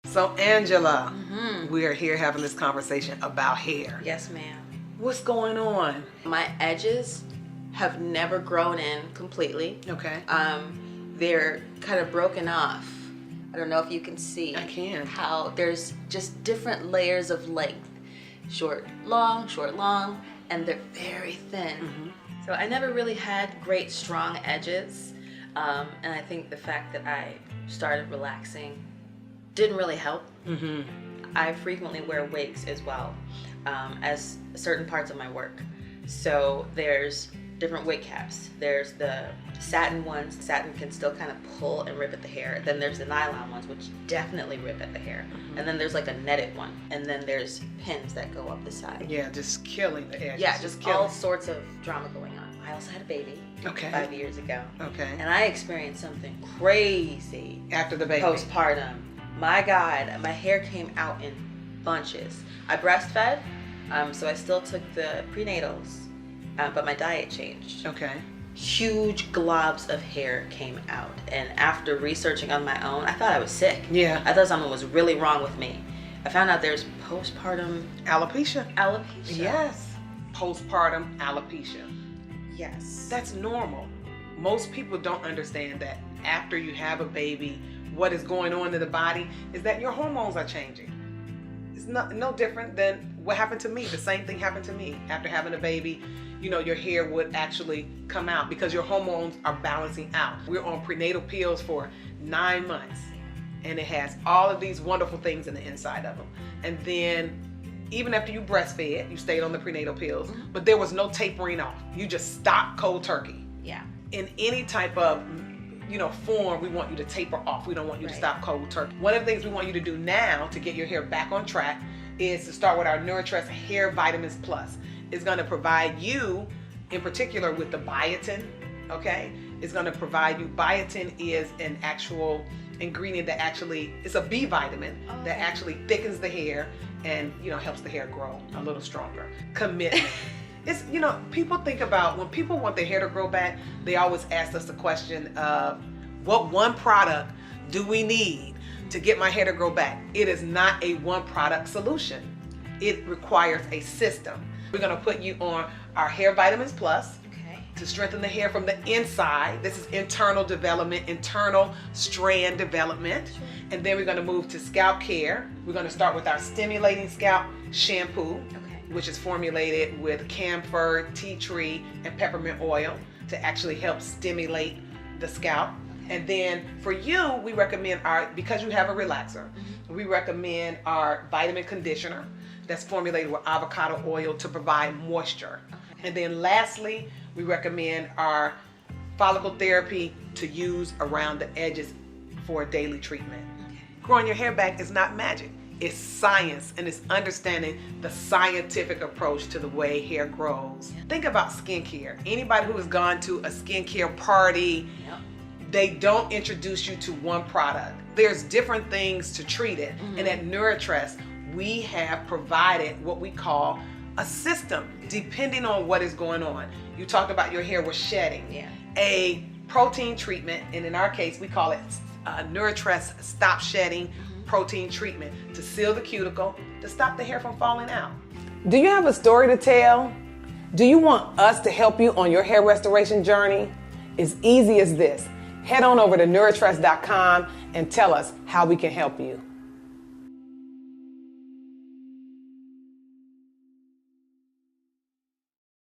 So Angela, we are here having this conversation about hair. Yes, ma'am. What's going on? My edges have never grown in completely. Okay. They're kind of broken off. I don't know if you can see. I can. How there's just different layers of length. Short, long, and they're very thin. So I never really had great, strong edges. And I think the fact that I started relaxing didn't really help. I frequently wear wigs as well as certain parts of my work. So there's different wig caps. There's the satin ones. Satin can still kind of pull and rip at the hair. Then there's the nylon ones, which definitely rip at the hair. And then there's like a netted one. And then there's pins that go up the side. Yeah, just killing the edges. Yeah, just all sorts of drama going on. I also had a baby 5 years ago. Okay. And I experienced something crazy After the baby. postpartum. My God, my hair came out in bunches. I breastfed, so I still took the prenatals, but my diet changed. Okay. Huge globs of hair came out, and after researching on my own, I thought I was sick. Yeah. I thought something was really wrong with me. I found out there's postpartum Alopecia. alopecia. Postpartum alopecia. Yes. That's normal. Most people don't understand that after you have a baby, what is going on in the body is that your hormones are changing. It's no different than what happened to me. The same thing happened to me. After having a baby, you know, your hair would actually come out because your hormones are balancing out. We're on prenatal pills for 9 months, and it has all of these wonderful things in the inside of them. And then even after you breastfed, you stayed on the prenatal pills, but there was no tapering off. You just stopped cold turkey. Yeah. In any type of form, we want you to taper off. We don't want you to stop cold turkey. One of the things we want you to do now to get your hair back on track is to start with our NouriTress Hair Vitamins Plus. It's going to provide you, in particular, with the biotin. Okay, it's going to provide you. Biotin is an actual ingredient that actually it's a B vitamin that actually thickens the hair and helps the hair grow a little stronger. Commitment. It's, people think about when people want their hair to grow back, they always ask us the question of what one product do we need to get my hair to grow back? It is not a one product solution. It requires a system. We're going to put you on our Hair Vitamins Plus to strengthen the hair from the inside. This is internal development, internal strand development. And then we're going to move to scalp care. We're going to start with our Stimulating Scalp Shampoo, which is formulated with camphor, tea tree, and peppermint oil to actually help stimulate the scalp. And then for you, we recommend because you have a relaxer, we recommend our vitamin conditioner that's formulated with avocado oil to provide moisture. And then lastly, we recommend our follicle therapy to use around the edges for a daily treatment. Growing your hair back is not magic. It's science, and it's understanding the scientific approach to the way hair grows. Think about skincare. Anybody who has gone to a skincare party, they don't introduce you to one product. There's different things to treat it. And at NouriTress, we have provided what we call a system, depending on what is going on. You talked about your hair was shedding. A protein treatment, and in our case, we call it NouriTress Stop Shedding Protein Treatment to seal the cuticle, to stop the hair from falling out. Do you have a story to tell? Do you want us to help you on your hair restoration journey? It's easy as this. Head on over to NouriTress.com and tell us how we can help you.